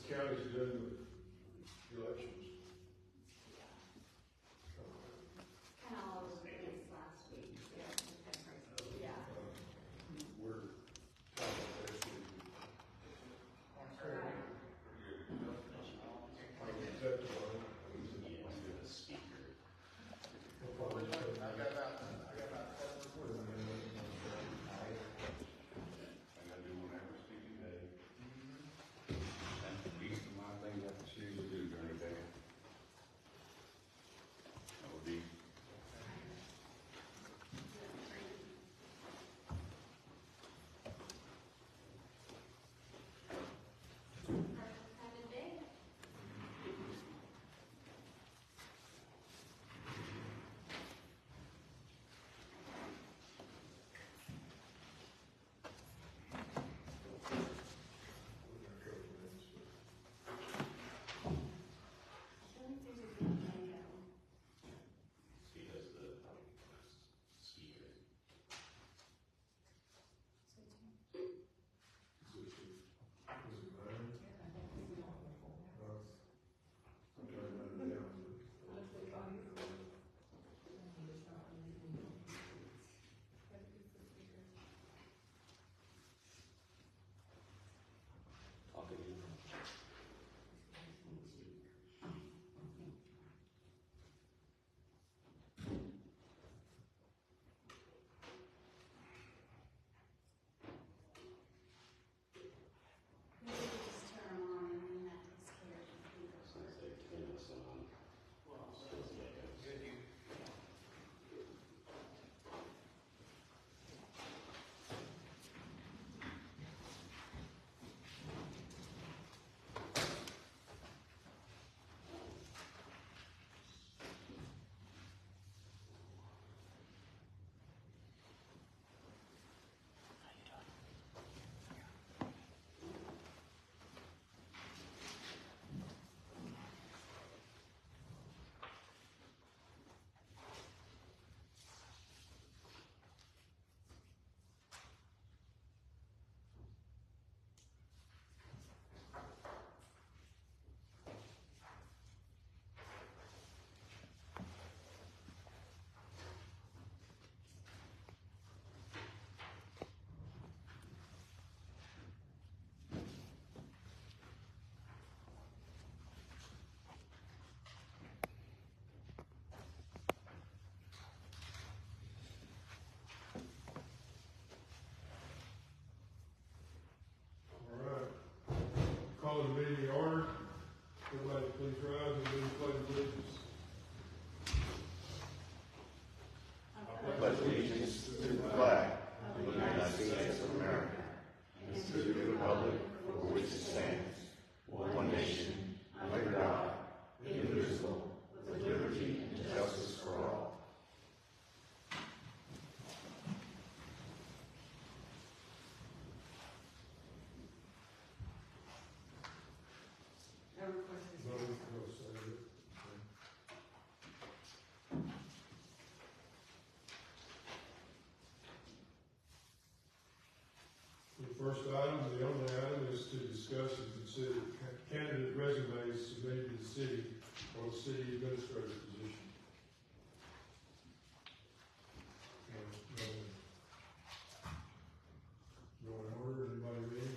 county's doing with elections. Kind of all over the place last week. Yeah. Yeah. We're talking about that city. Right. Is that the one? Have a day. Maybe just turn them on and then that takes care of the computer. All right. Call the meeting to order. Everybody please rise and do the pledge of allegiance. Pledge allegiance to the flag of the United States of America and to the republic for which it stands, one nation, under God, indivisible, with liberty and justice for all. The first item, the only item, is to discuss and consider candidate resumes submitted to the city for the city administrator position. Go in order, anybody ready?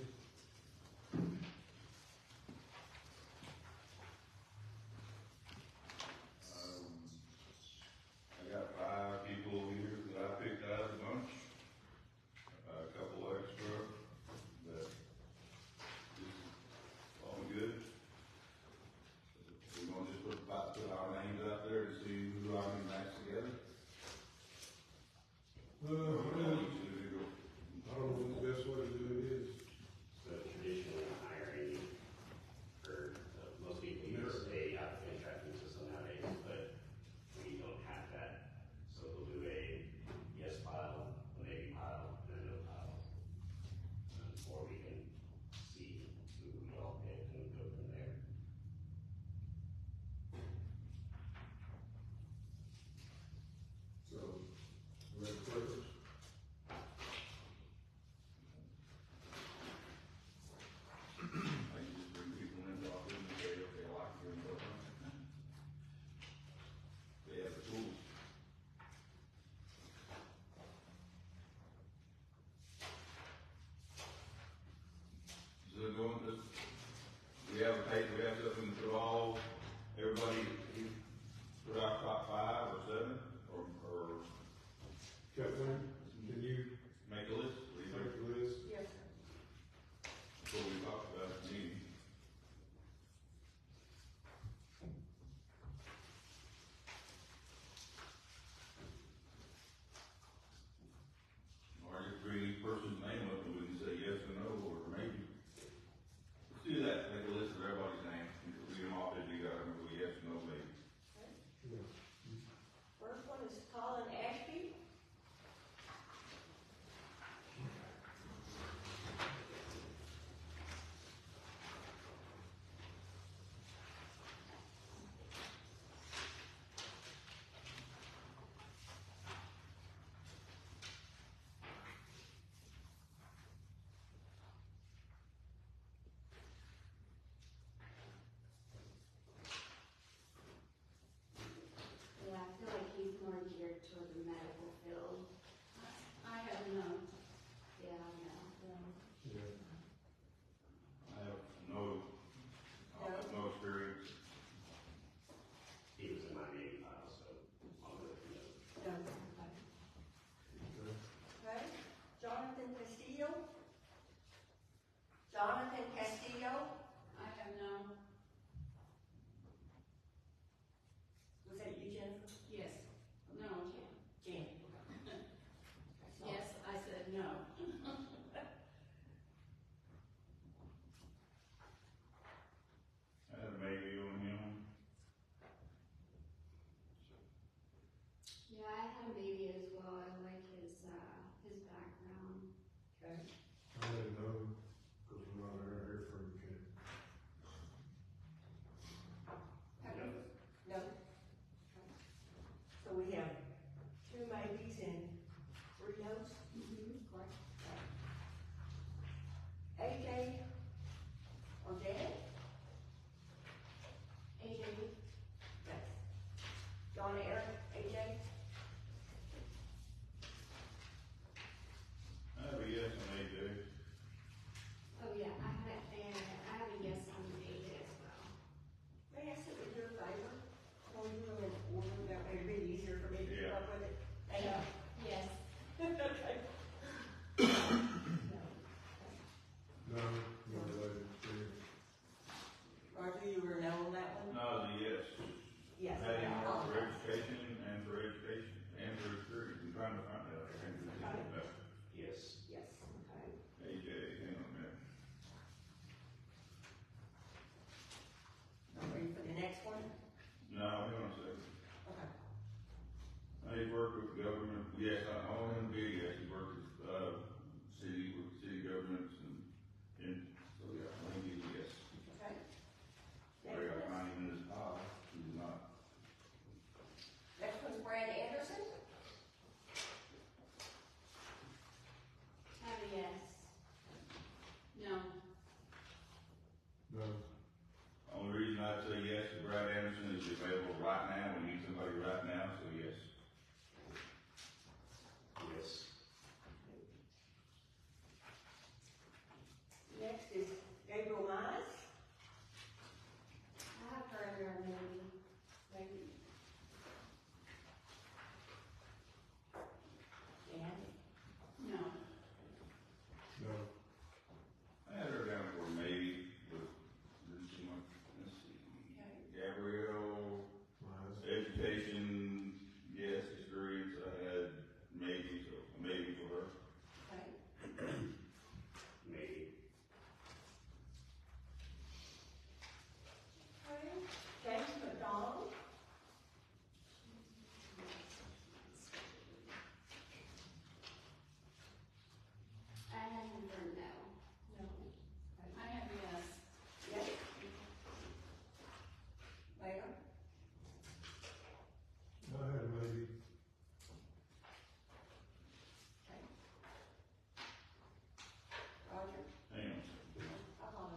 I got 5 people here that I picked out of the bunch. A couple extra that just all good. We're gonna just put our names out there. it going, we have a paper, we have something to all, everybody, put out top 5 or 7, or Kathleen, can you make a list? What do you think? make the list? Yes, That's what we talked about at the meeting. Or just bring each person's name up and we can say yes or no, or maybe. Let's do that, make a list of everybody's name, and read them off as you got them, yes or no, maybe. Yeah. First one is Colin Ashby. yeah, I feel like he's more geared toward the medical field. I have none. Yeah, I know. Yeah. I have no experience. He was in my meeting file, so I'll go with him. No. Okay. Okay. Jonathan Castillo. Jonathan Castillo. I have none. Was that you, Jennifer? Yes. No, Jan. yes, I said no. I had a maybe on him. Yeah, I had a baby as well. I like his background. Okay. I didn't know, because we're not here for the kid. No. So we have 2 maybes and 3 no's. Correct. AJ or Janet? AJ, Yes. John Eric, AJ? I have a yes on AJ. oh yeah, I have a yes on AJ as well. May I ask if you do a favor? Will you do them in order? That way it'd be easier for me to keep Yeah. up with it. Thank you. Yes. Okay. No, no related experience. Roger, you were no on that one? No, the yes. Yes. Had him I'll- for education and for experience. I'm trying to find out. Yes. Yes, okay. AJ, hang on a minute. Now, ready for the next one? No, hang on a second. Okay. He's worked with the government, yes, I own him, yes, he worked with, city governments and, so yeah, I think he's a yes. Okay. I got find him in his file, he's not. Next one's Brad Anderson. I have a yes. No. No. Only reason I'd say yes to Brad Anderson is available right now, we need somebody right now, so yes. Yes. Next is Gabriel Mize. I have her under a maybe. Maybe. Jan. No. No. I had her down for maybe, but there's too much, let's see. Gabrielle, Mine's. education, yes, experience, I had maybe, so maybe for her. Okay. Maybe. Okay. James McDonald. I had him for no. No. I have yes. Yes. Mayor. I had a maybe. Okay. Roger. Hang on. Uh-huh.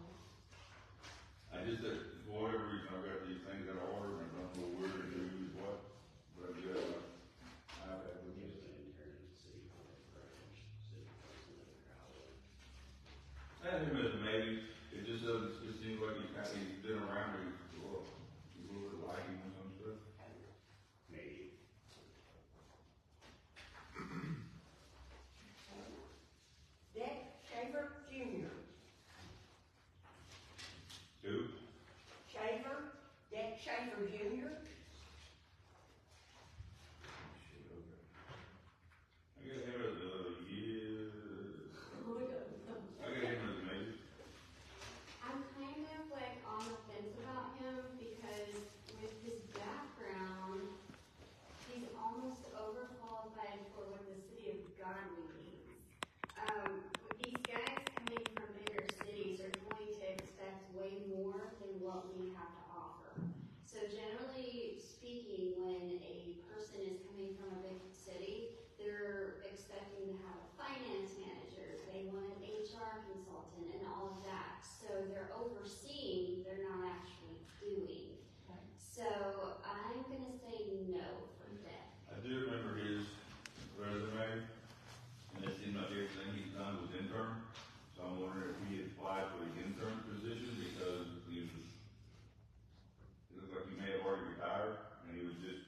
I just, for whatever reason, I've got these things out of order, and I don't know where to use what, but I do have my iPad with He me. was an intern at the city hall branch, city president of Crowley. I had him as a maybe, he's been around, he's a little bit laggy on some stuff. Maybe. Dick Shaver Jr. Who? Shaver, Dick Shaver Jr. Shit, okay. I got him as a, yeah, I got him as maybe. I'm kind of like on the fence about him because with his background, he's almost overqualified for what the city of Godley needs. These guys coming from bigger cities are going to expect way more than what we have to offer. So generally speaking, when a person is coming from a big city, they're expecting to have a finance manager, they want an HR consultant and all of that. So they're overseeing, they're not actually doing. So I'm gonna say no for that. I do remember his resume, and it seemed like everything he's done was intern. So I'm wondering if he had applied for the intern position because it looked like he may have already retired, and he was just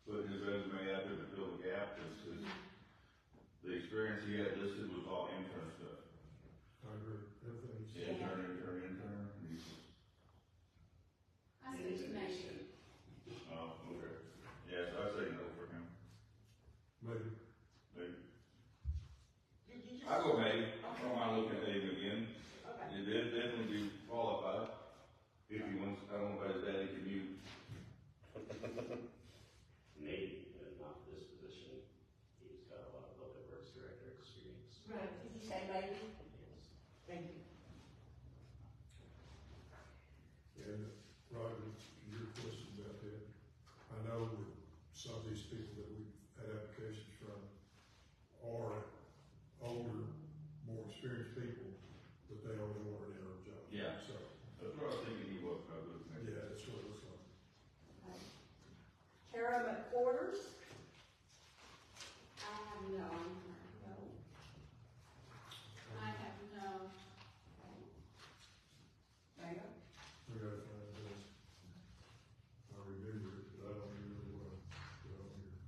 putting his resume out there to fill the gap, because the experience he had listed was all intern stuff. I agree, everything's. Yeah. Intern, and he's, I said maybe. oh, okay. Yeah, so I say no for him. Maybe. Maybe. Did you just? I go maybe, I don't mind looking at him again. Okay. It did definitely be qualified, if he wants, I don't know about his daddy commute. Maybe, but not for this position. He's got a lot of public works director experience. Right, did you say maybe? Yes. Thank you. And Roger, your question about that, I know that some of these people that we've had applications from are older, more experienced people, but they only want an interim job. Yeah. So, That's what I was thinking he was, I was thinking. yeah, that's what it looks like. Tara McQuarters? I have no on her. No. I have no. Mayor? We gotta find this. I remember it, but I don't remember what I put on here.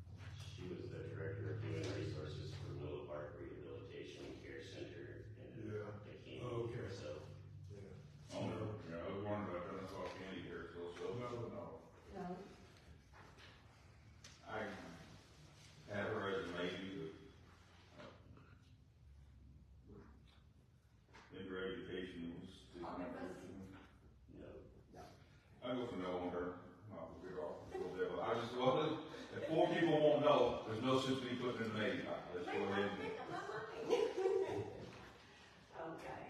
She was the director of human resources for Willow Park Rehabilitation Care Center in Yeah. Bikini. Oh, okay. So, Yeah. Oh, no, yeah, I was wondering about that, I saw Candy here, so, No. no. No. I have her as a maybe, but, maybe her education was. All of us? no. I go for no on her, I'll get off, a little bit, but I just, well, if four people won't know, there's no sense in me putting in a maybe, let's go ahead and. Okay.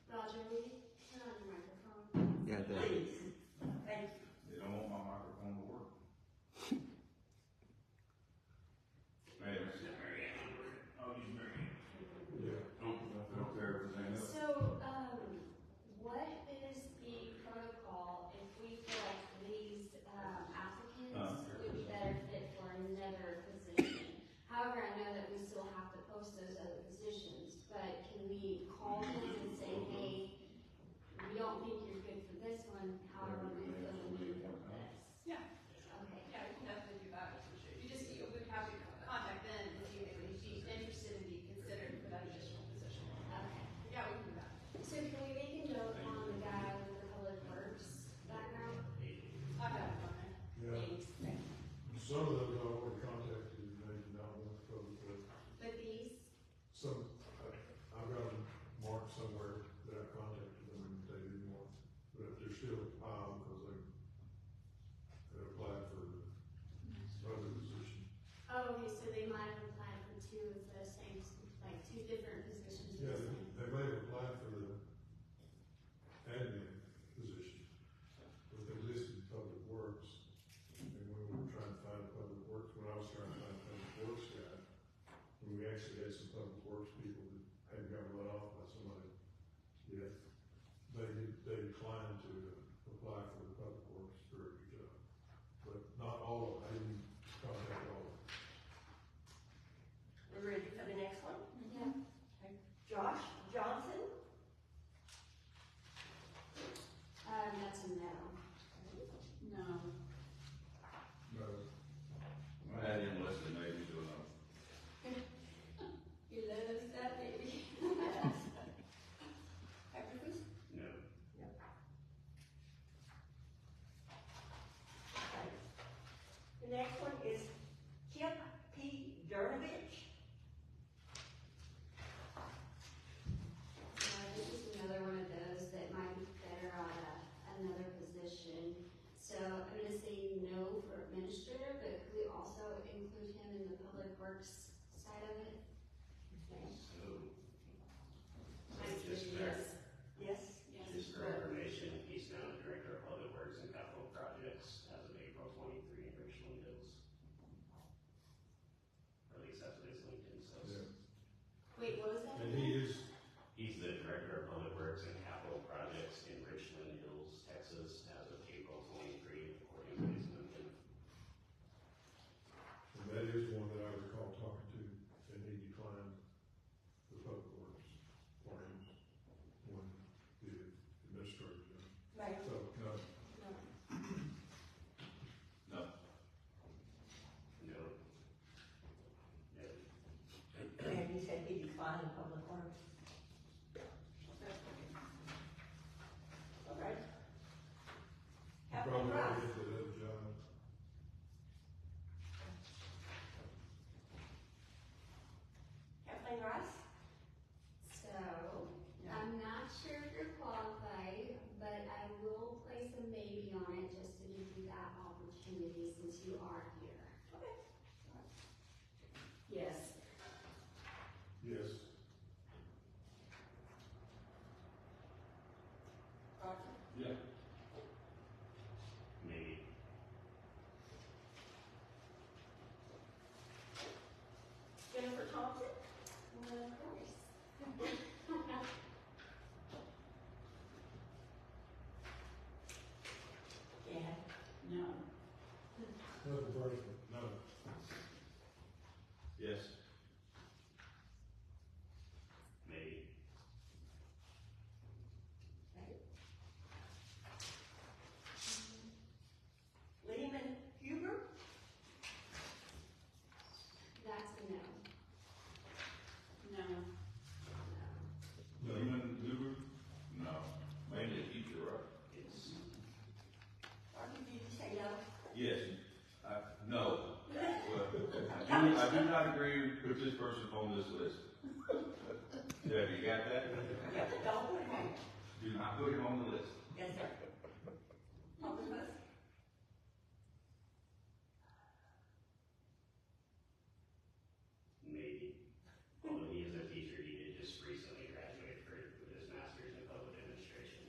Roger, will you turn on your microphone? Yeah, that. Please. Thank you. They don't want my microphone to work. Man, it's Marianne. Oh, he's Marianne. Yeah. Don't care if there's anything else. So, what is the protocol if we feel like these, applicants would be better fit for another position? However, I know that we still have to post those other positions, but can we call them and say, hey, we don't think you're good for this one, however, we feel you need for this? Yeah. Okay. Yeah, we can definitely do that, for sure. You just, you would have to contact them and see if they would be interested in being considered for that additional position. Okay. Yeah, we can do that. So can we make a note on the guy with the public works background? I have it on there. Yeah. Thanks. Some of those I already contacted, and they did not want to go with it. But these, Some, I've got them marked somewhere that I contacted them and they didn't want, but they're still a pile because they applied for other position. oh, okay, so they might have applied for two of the same, like two different positions. of Yeah, the same. they may have applied for the admin position, but they listed public works. And when we were trying to find a public works, when I was trying to find a public works guy, when we actually had some public works people that hadn't got run off by somebody yet, they declined to apply for the public works director job. But not all of them, I didn't contact all of them. We're ready for the next one? Yeah. Josh Johnson? Yeah. Maybe. Jennifer Thompson? Well, of course. Yeah. No. Another person, no. Yes. Maybe. Lehman Huber? That's a no. No. No. Lehman Hoover? No. Mainly a teacher, right? It's, Marty, did you say no? Yes. No. Well, I do not agree with this person on this list. Have you got that? Yeah, don't put him on. Do not put him on the list. Yes, sir. Alderman? maybe. Although he is a teacher, he did just recently graduate with his master's in public administration.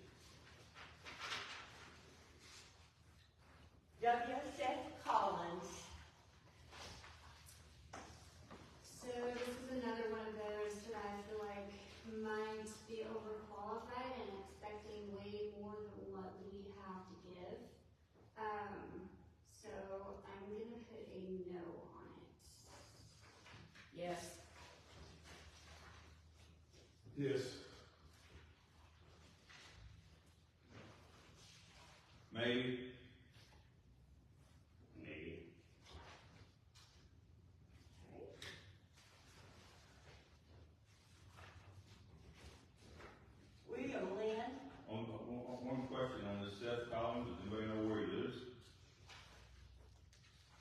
W. Seth Collins. So this is another one of those that I feel like might be overqualified and expecting way more than what we have to give. So I'm gonna put a no on it. Yes. Yes. Maybe. Maybe. William Lynn. One question on this Seth Collins, does anybody know where he lives?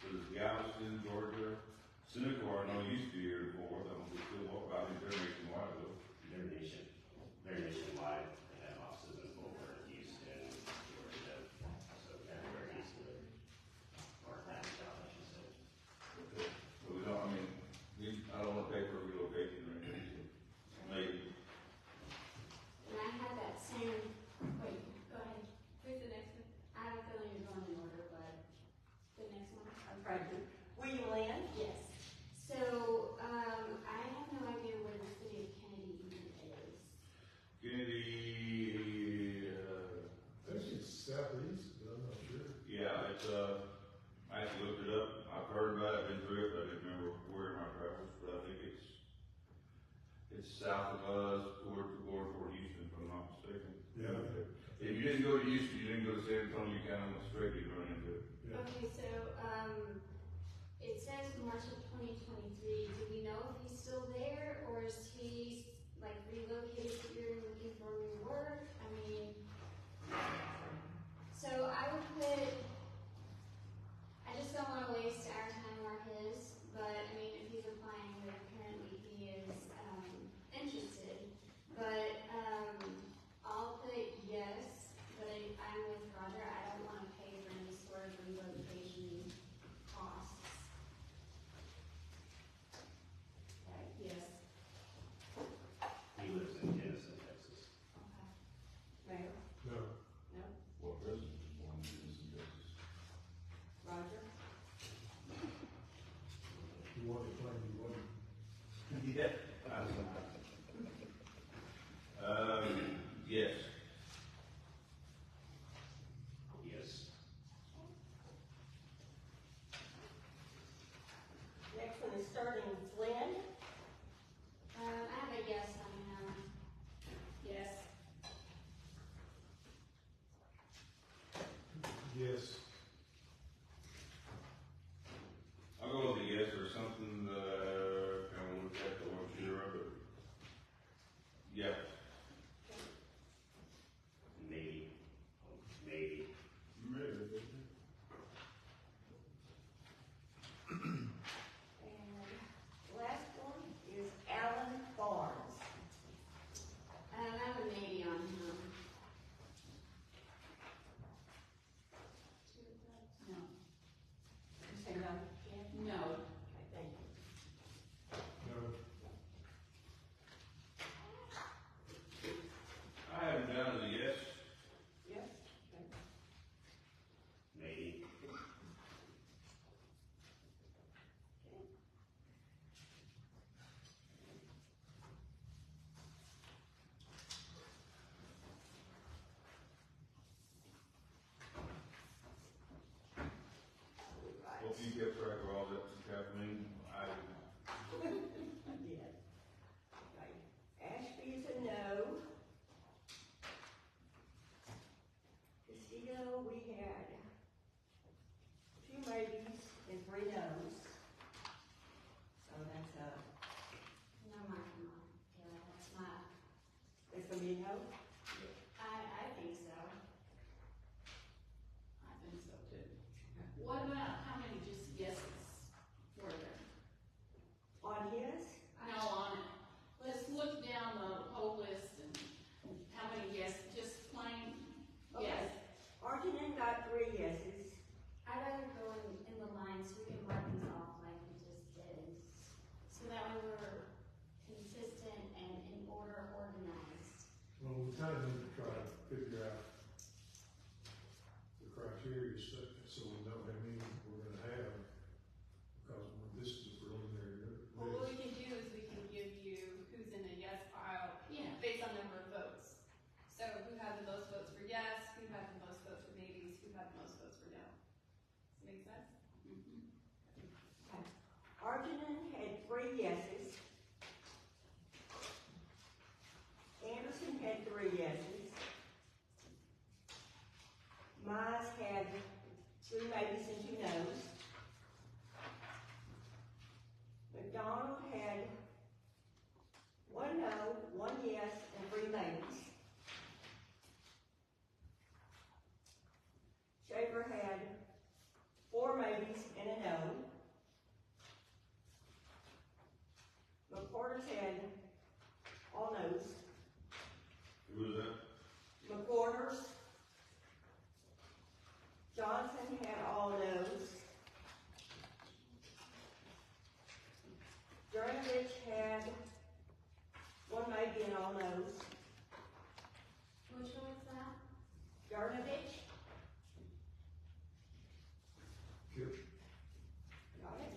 Is it Galveston, Georgia? Seneca, I know he used to be here before, I don't know if he still walk by, they're nationwide though. They're nationwide. They have offices in Fort Worth, Houston, Georgia, so everywhere he's lived. Or had a job, I should say. So we don't, I mean, I don't wanna pay for relocation or anything, so maybe. And I had that same, wait, go ahead. Who's the next one? I have a feeling you're going in order, but the next one? I'm pregnant. William Lynn. Yes. So, I have no idea where the city of Kennedy even is. Kennedy, I think it's southeast, but I'm not sure. yeah, it's, I actually looked it up, I've heard about it, been through it, but I didn't remember where in my travels, but I think it's south of us, toward Houston, if I'm not mistaken. Yeah. If you didn't go to Houston, you didn't go to San Antonio, you kind of went straight to run into it. Yeah. Okay, so, it says March of 2023. Do we know if he's still there, or is he like relocated here and looking for new work? I mean, so I would put, I just don't wanna waste our time or his, but I mean, if he's applying, then apparently he is, interested. But, I'll put yes, but I'm with Roger, I don't wanna pay for any sort of relocation costs. Okay. Yes. Make sense? Arjun had 3 yeses. Anderson had 3 yeses. Mize had 3 maybes and 2 noes. McDonald had 1 no, 1 yes, and 3 maybes. Shaver had 4 maybes and a no. McCorders had all no's. Who was that? McCorders. Johnson had all no's. Jernovich had 1 maybe and all no's. Which one was that? Jernovich, Kip, got it.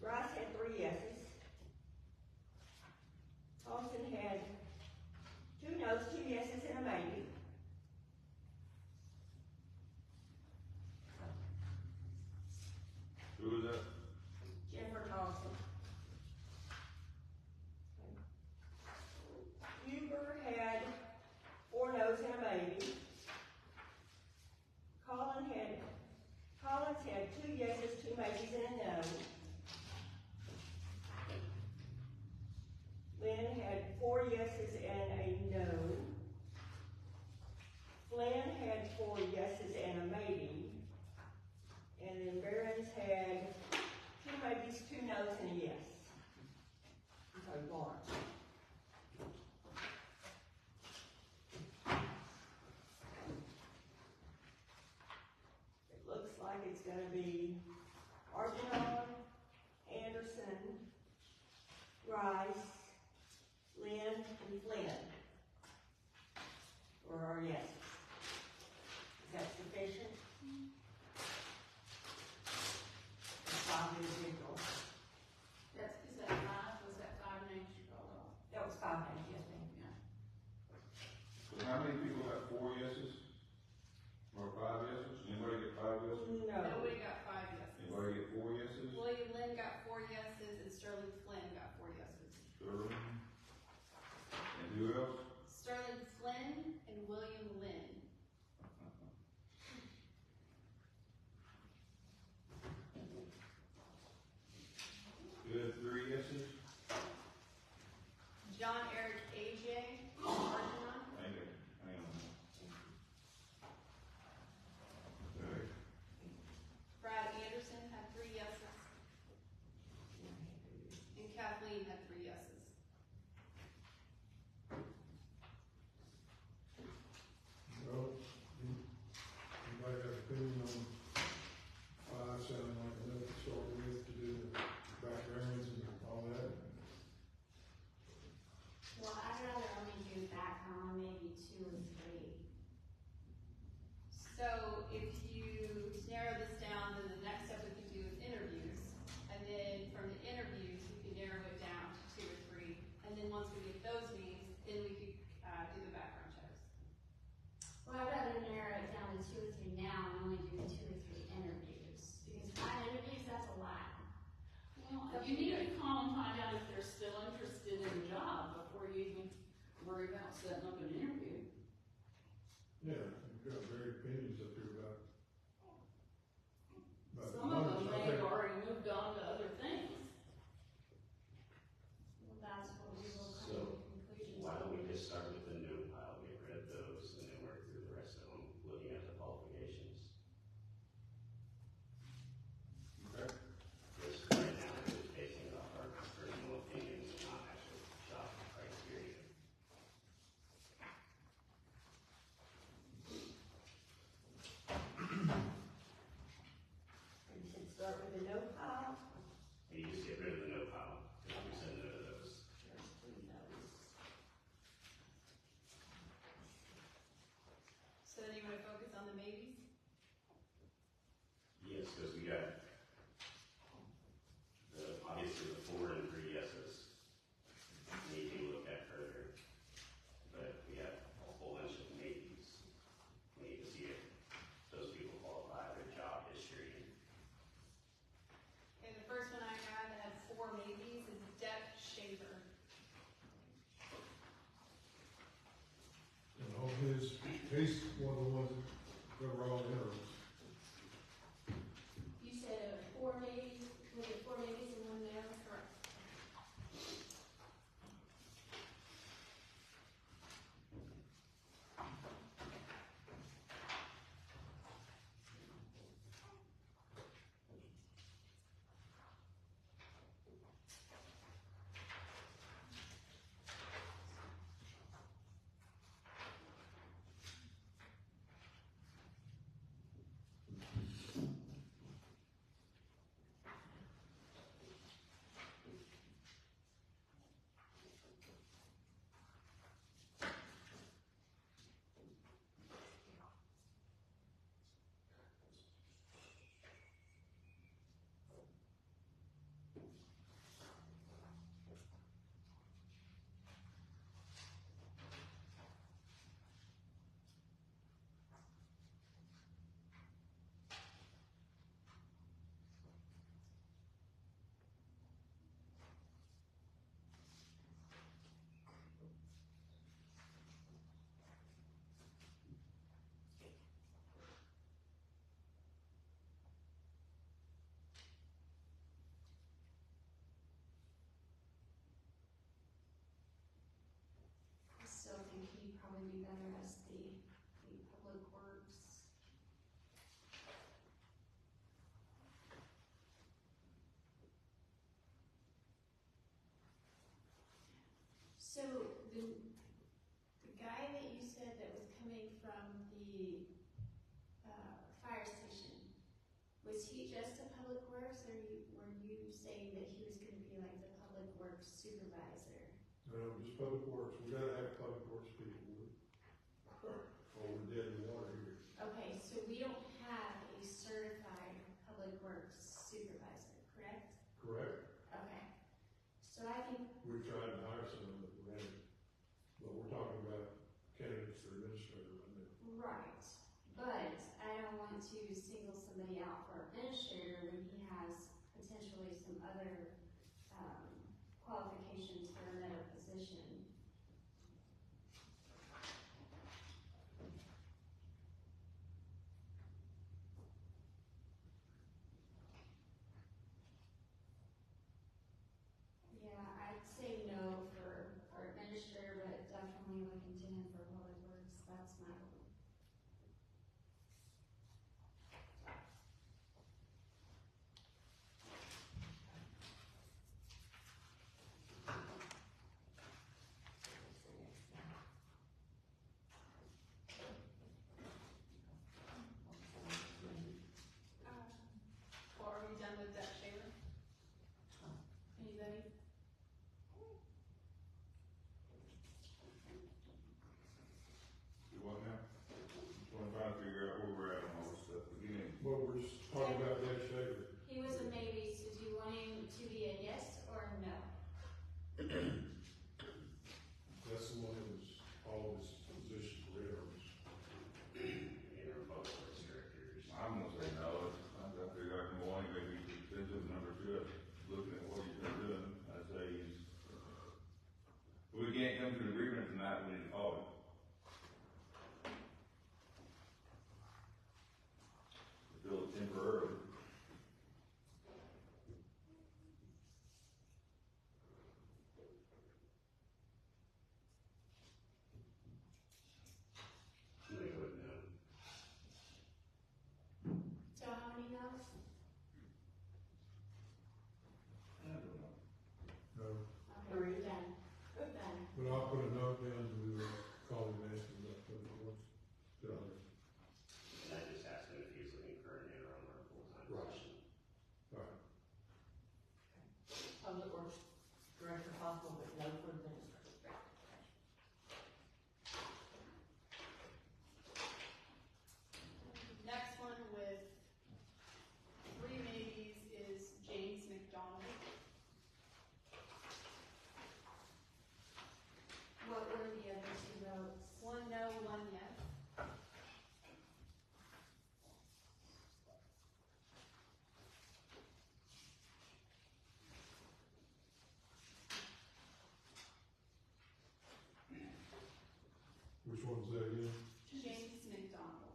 Rice had 3 yeses. Thompson had 2 no's, 2 yeses, and a maybe. Who was that? Jennifer Thompson. Huber had 4 no's and a maybe. Collins had 2 yeses, 2 maybes, and a no. Lynn had 4 yeses and a no. Flynn had 4 yeses and a maybe. And then Barron's had 2 maybes, 2 no's, and a yes. So Lawrence. It looks like it's gonna be Argenon, Anderson, Rice, Lynn, and Flynn for our yeses. Is that sufficient? 5 individuals. Is that 5? Was that 5 names you called off? That was 5 names, yes, ma'am. Yeah. So how many people got 4 yeses? Or 5 yeses? Anybody get 5 yeses? No. Nobody got 5 yeses. Anybody get 4 yeses? William Lynn got 4 yeses and Sterling Flynn got 4 yeses. Sterling. And who else? Sterling Flynn and William Lynn. You had 3 yeses? John Eric AJ, Argenon. Hang on. Okay. Brad Anderson had 3 yeses. And Kathleen had 3 yeses. well, anybody have an opinion on 5 sounding like enough to start with to do the backgrounds and all that? Well, I'd rather only do background, maybe 2 or 3. So if you narrow this down, then the next step we can do is interviews. And then from the interviews, we can narrow it down to 2 or 3. And then once we get those names, then we could do the background checks. Well, I'd rather narrow it down to 2 or 3 now and only do 2 or 3 interviews. Because 5 interviews, that's a lot. Well, you need to call and find out if they're still interested in the job before you even worry about setting up an interview. Yeah, we've got varied opinions up here about. Some of them may have already moved on to other things. Well, that's what we will come So, to conclusions. why don't we just start with the no pile, get rid of those, and then work through the rest of them, looking at the qualifications? Okay. Because right now, we're just basing it off our personal opinions, not actual job criteria. You should start with the no pile. And you just get rid of the no pile, because we said no to those. There's 3 no's. So then you want to focus on the maybes? Yes, because we got obviously the 4 and 3 yeses. Need to look at further, but we have a whole bunch of maybes. We need to see if those people qualify, their job history, But we're all interims. You said 4 ladies, was it 4 ladies and 1 male? Correct. I still think he'd probably be better as the public works. So the guy that you said that was coming from the fire station, was he just a public works, or were you saying that he was going to be like the public works supervisor? No, just public works, we gotta have public works people, or we're dead in the water here. Okay, so we don't have a certified public works supervisor, correct? Correct? Okay. So I think, We've tried to hire someone that ran it, but we're talking about candidates for administrator right now. right, but I don't want to single somebody out for administrator when he has potentially some other qualifications for another position. Yeah, I'd say no for administrator, but definitely look into him for public works. That's my vote. Well, are we done with that, Shayla? Anybody? You want now? Just wanna try to figure out where we're at on all this stuff again. Well, we're just talking about Dave Shaver. He was a maybe, so do you want him to be a yes or a no? That's the one that was all of his positions were interims. Interim public works directors. I'm gonna say no, I figure I can go on, maybe depends on the number 2, looking at what he's been doing, I'd say he's. If we can't come to an agreement tonight, we need to call it. Fill it temporarily. I'm gonna go with no. So how many no's? I don't know. No, Okay, done. Done. but I'll put a note down to call him and ask him about public works. Get out there. And I just asked him if he was looking for an interim or a full-time Right. position. All right. Public works director possible, but no for administrator. Next one with 3 maybes is James McDonald. What were the other 2 votes? 1 no, 1 yes. Which one's that again? James McDonald.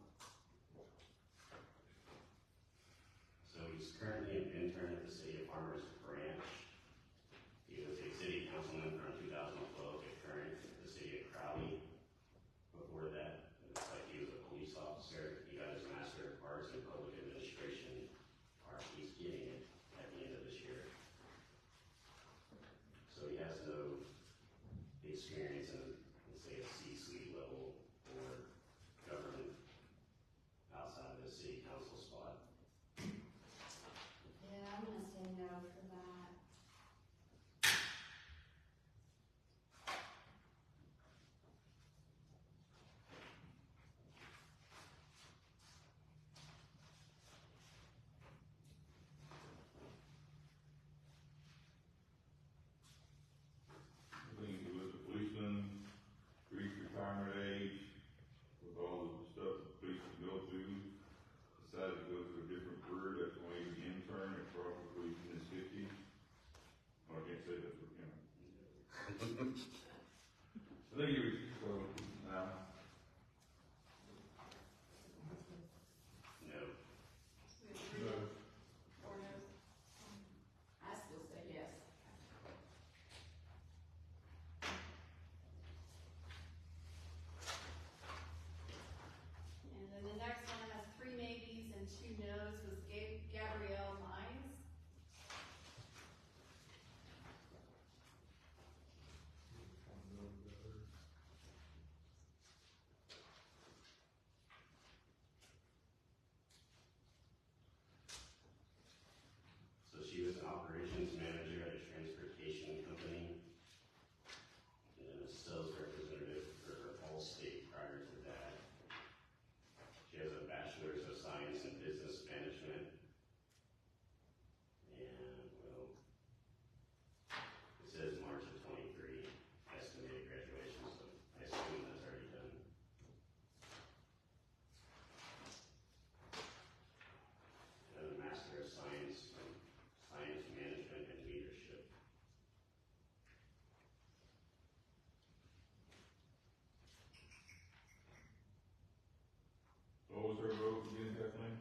her vote again, Kathleen?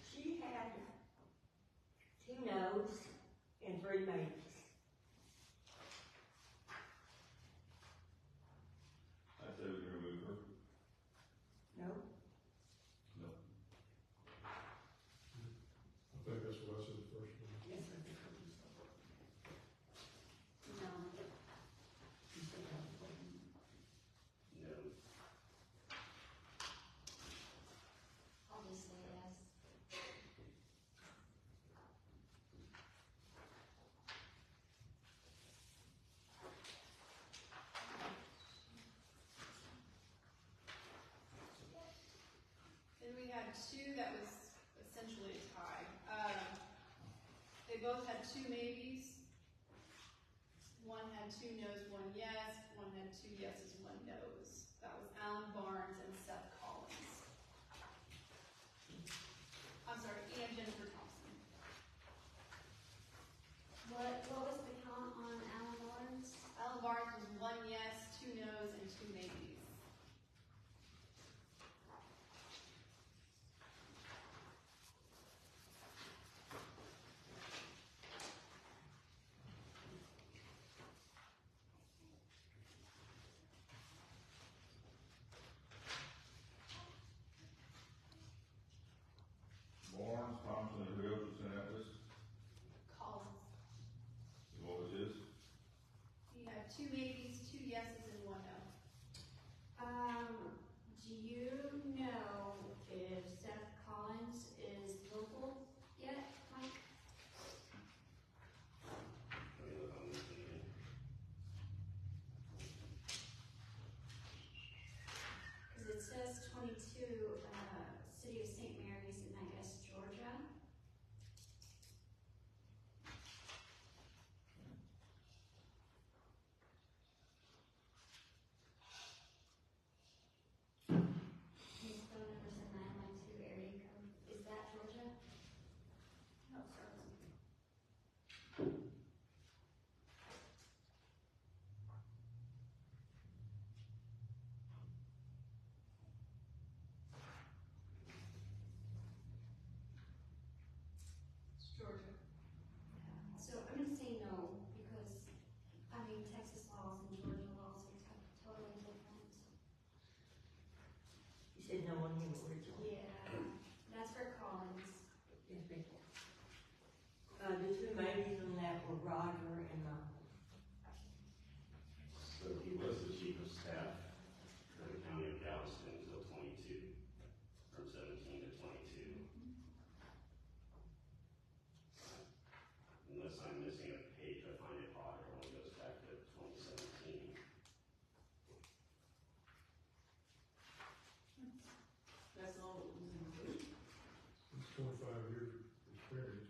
She had 2 no's and 3 maybes. I say we can remove her. No? No. I think that's what I said the first one. Yes, I think so. No. You said that before. No. I'll just say yes. Then we had 2 that was essentially a tie. They both had 2 maybes. One had 2 no's, 1 yes. One had 2 yeses, 1 no's. That was Alan Barnes and Seth Collins. I'm sorry, and Jennifer Thompson. What was the count on Alan Barnes? Alan Barnes was 1 yes, 2 no's, and 2 maybes. Barnes, Thompson, and who else was in that list? Collins. And what was his? He had 2 maybes, 2 yeses, and 1 no. Do you know if Seth Collins is local yet, Mike? Let me look on this one again. Cause it says 22, city of St. Mary's in, I guess, Georgia. His phone number's a 912 area code. Is that Georgia? No, sorry. It's Georgia. So I'm gonna say no, because, I mean, Texas laws and Georgia laws are totally different. You said no on him originally. Yeah, that's for Collins. Yes, ma'am. The 2 maybes on that were Roger and Michael. So he was the chief of staff for the county of Galveston until 22, from 17 to 22. Unless I'm missing a page, I find it odd, it only goes back to 2017. That's all it was included. It's 25 years experience.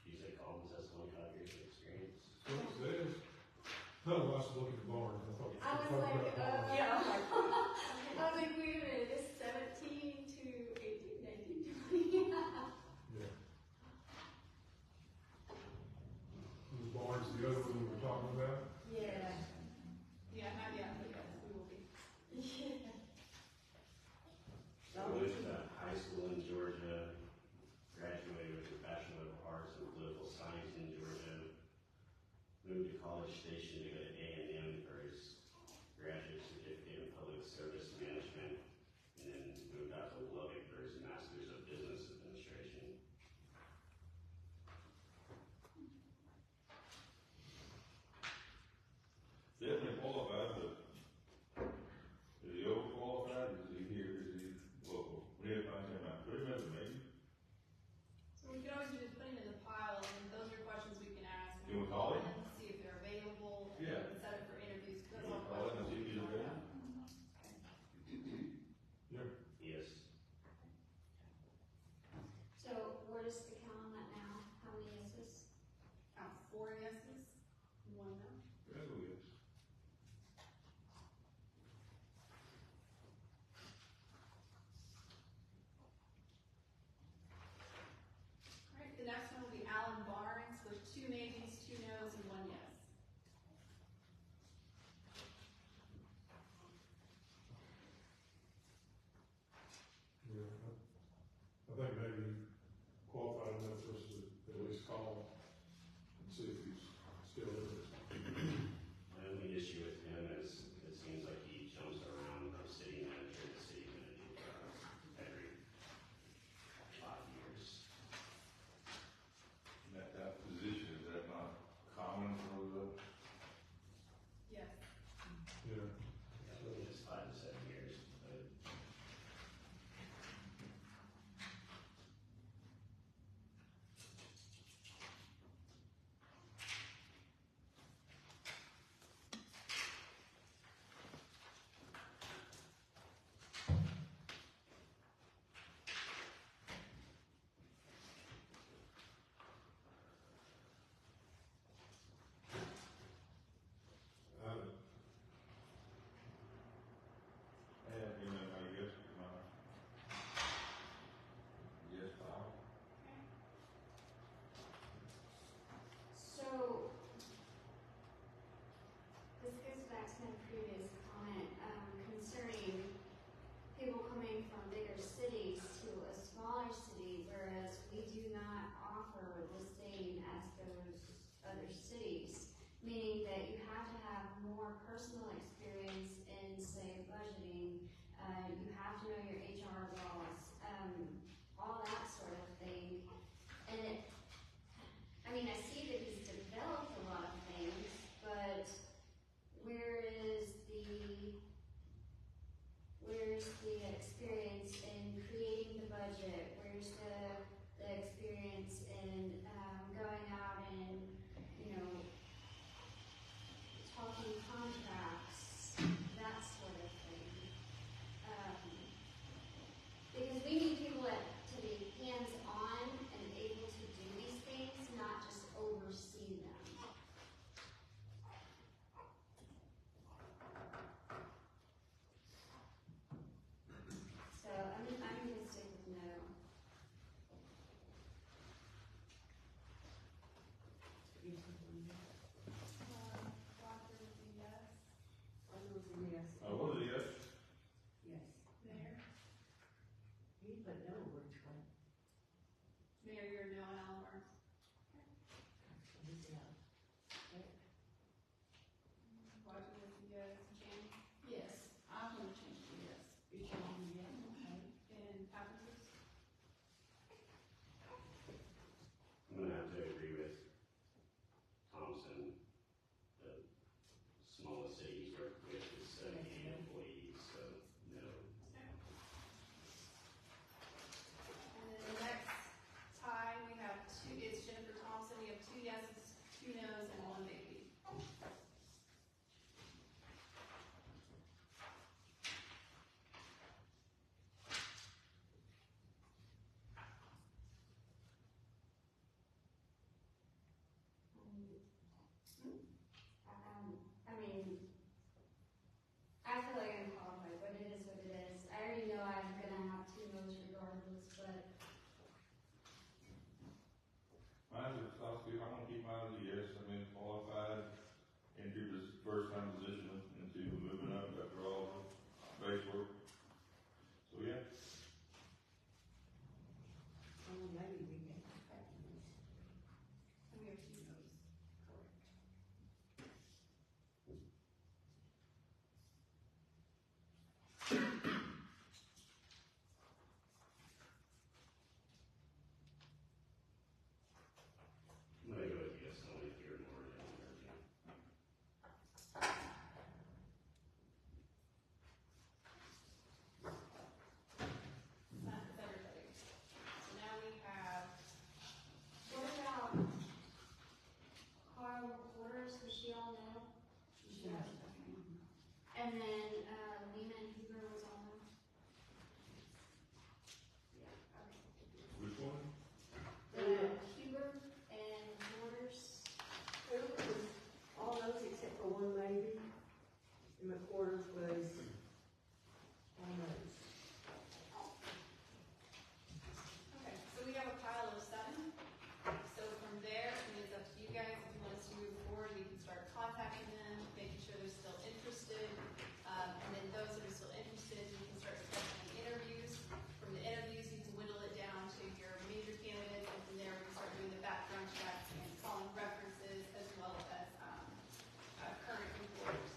You said Collins has 25 years of experience? What it says, no, I was looking at Barnes, I thought. I was talking like, about Barnes. Yeah, I'm like, I was like, wait a minute, it's 17 to 18, 19, 20. Yeah. Was Barnes the other one we were talking about? Yeah. Yeah, not yet, but yes, we will be. Yeah. So I went to high school in Georgia, graduated with a Bachelor of Arts in Political Science in Georgia, moved to College Station to go to A&M for his graduate certificate in public service management, and then moved out to Lubbock for his Master's of Business Administration. Definitely qualified, but is he overqualified? Is he here? Is he local? We have to find him out. Put him as a maybe. So we could always do is put him in the pile, and those are questions we can ask. You wanna call him? And see if they're available. and Yeah. we can set up for interviews, because You that's wanna all call him and see if he's available? Yeah. Yes. So what is the count on that now? How many yeses? 4 yeses, 1 no. That's what it is. Mayor, you're no on Alan Barnes. Watching this, yes, Jan, Yes, I'm gonna change to yes. You're changing yes, okay. and Pappas. I'm gonna have to agree with Thompson. The smallest city he's worked with is 78 employees, so no. And then the next tie, we have two, it's Jennifer Thompson, we have 2 yeses, 2 nos, and 1 maybe. I mean, I feel like I'm qualified, but it is what it is. I already know I'm gonna have 2 no's regardless, but Mine's a tough, I want to keep mine as a yes, I mean, qualified into this first time position, into moving up after all the base work. So, yeah. Oh, maybe we can. And we have 2 nos. I'm gonna go with yes, only if you're more than interview. That's everybody. So now we have, what about Carl Reporters, was she on that? Yes. And then, Lena and Huber was on that? Yeah, Which one? okay. Huber and Reporters, It was all those except for 1 maybe. And McQuarters was on those. okay, so we have a pile of 7. So from there, I mean, it's up to you guys, if you want us to move forward, we can start contacting them, making sure they're still interested. And then those that are still interested, we can start scheduling interviews. From the interviews, you can whittle it down to your major candidates, and from there, we can start doing the background checks and calling references as well as, current employers.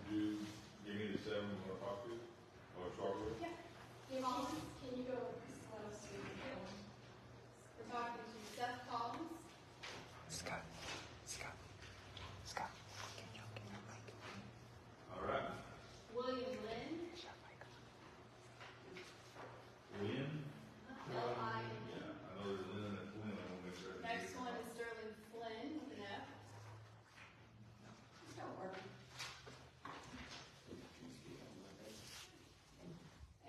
Do, give me the 7 you want to talk to, or start with? Yeah. Collins, can you go slow so we can go? We're talking to Seth Collins, All right. William Lynn, William? L-I-N. Yeah, I know there's Lynn and Flynn, I want to make sure. Next one is Sterling Flynn with an F. Don't worry.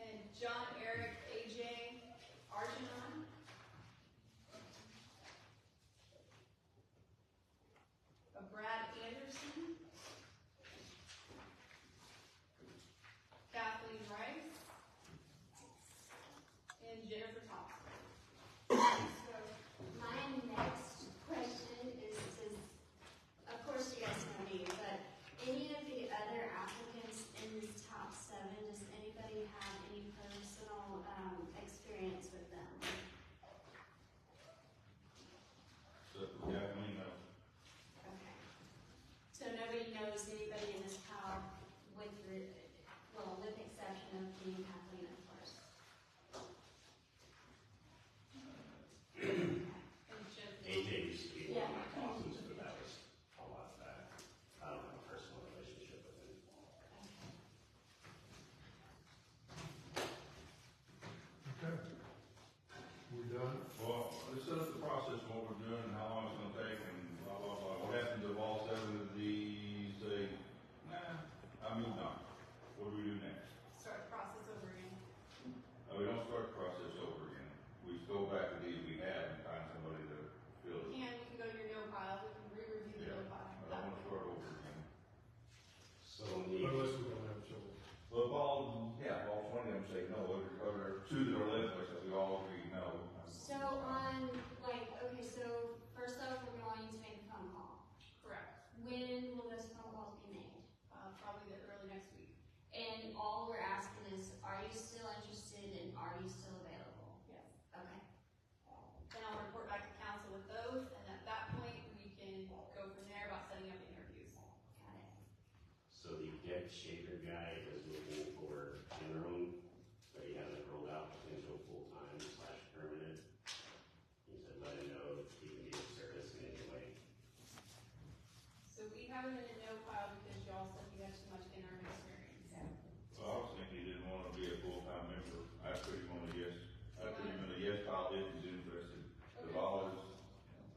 And John Eric A.J. Arginon. Brad Anderson. Kathleen Rice. And Jennifer Thompson. So, my next question is, of course you guys know me, but any of the other applicants in this top 7, does anybody have any personal, experience with them? So, Kathleen, no. Okay. So nobody knows anybody in this pile with the, well, with the exception of me and Kathleen, of course. And Jennifer. AJ used to be Yeah. one of my bosses, but that was a while back. I don't have a personal relationship with him. Okay. We done? Well, let's set up the process, what we're doing, and how long it's gonna take, and blah, blah, blah. What happens if all 7 of these say, nah, I moved on? What do we do next? Start the process over again. We don't start the process over again. We just go back to these we had and find somebody to fill it. We can go to your no pile, we can re-review the Yeah, no pile. but I wanna start over again. So we Unless we don't have children. Well, if all 20 of them say no, other 2 that are left, like, we all agree no. So on, like, okay, so first if he's interested. The ball is,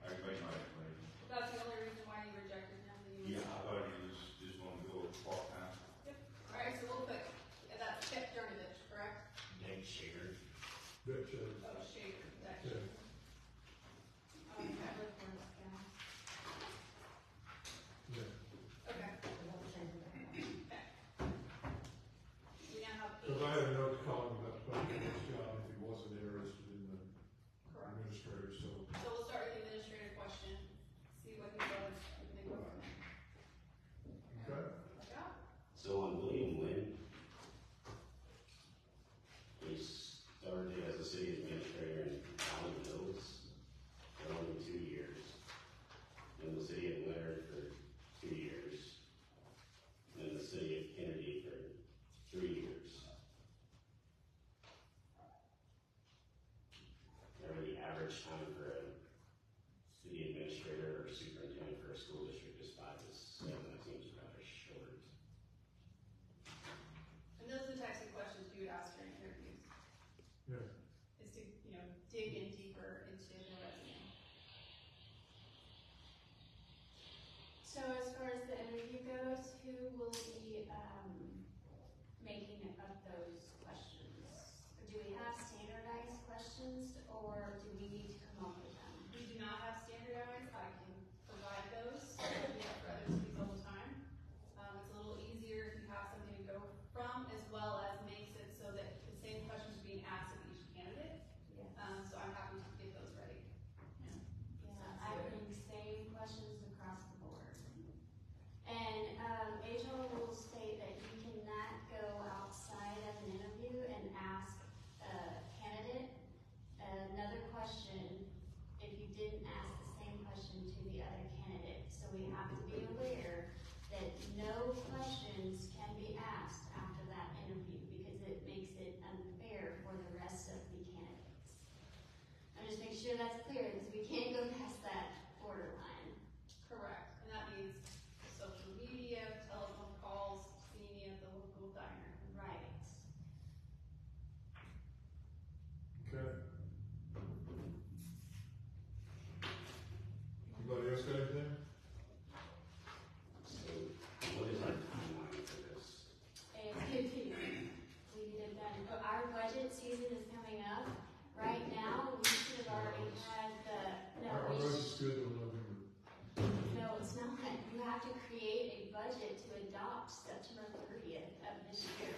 I can make my explanation. That's the only reason why you rejected him, that you. Yeah, I thought he was just wanting to go part-time. Yep. Alright, so we'll put, that's Kip Jurnovich, correct? Nick Shaker. That shows. Oh, Shaker, that's Yeah. Shaker. I look for this guy. Yeah. Okay. We now have Because I eight. had a note to call him about playing this job if he wasn't interested in the Correct. administrator, so. So we'll start with the administrative question, see what he does, and then go from there. Okay. Like that? So on William Lynn, he started as a city administrator in Allen Hills for only 2 years. In the city of Leonard for 2 years. And in the city of Kennedy for 3 years. Remember, the average time for a city administrator or superintendent for a school district is 5 to 7. That seems rather short. And those are the types of questions you would ask during interviews, Yeah. is to, dig in deeper into the resume. So as far as the interview goes, who will be, making up those questions? Do we have standardized questions, or do we need to come up with them? We do not have standardized, I can provide those, we have for other cities all the time. It's a little easier if you have something to go from, as well as makes it so that the same questions are being asked of each candidate. Yes. So I'm happy to get those ready. Yeah, I think same questions across the board. And, HL rules state that you cannot go outside of an interview and ask a candidate another question if you didn't ask the same question to the other candidate. So we have to be aware that no questions can be asked after that interview because it makes it unfair for the rest of the candidates. And just make sure that's clear because we can't go past that borderline. Correct, and that means social media, telephone calls, seeing you at the local diner. Right. Okay. Anybody else got anything? So what is our timeline for this? ASAP. We get it done. But our budget season is coming up. Right now, we should have already had Our budget's good on November. no, it's not. You have to create a budget to adopt September 30th of this year.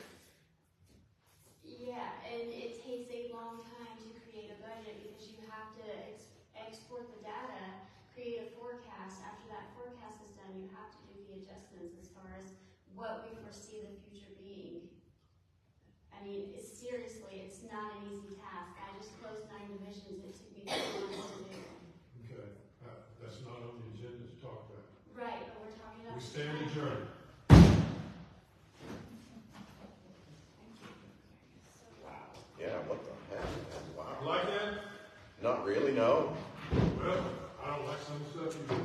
Yeah, and it takes a long time to create a budget because you have to export the data, create a forecast. After that forecast is done, you have to do the adjustments as far as what we foresee the future being. I mean, seriously, it's not an easy task. I just closed 9 divisions. It took me 2 months to do. Okay, that's not on the agenda to talk about. Right, but we're talking about. We stand adjourned. Wow. Yeah, what the heck? Wow. You like that? Not really, no. Well, I don't like some stuff you do.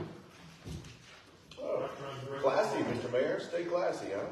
Oh, I'm not trying to direct- classy, Mr. Mayor, stay classy, huh?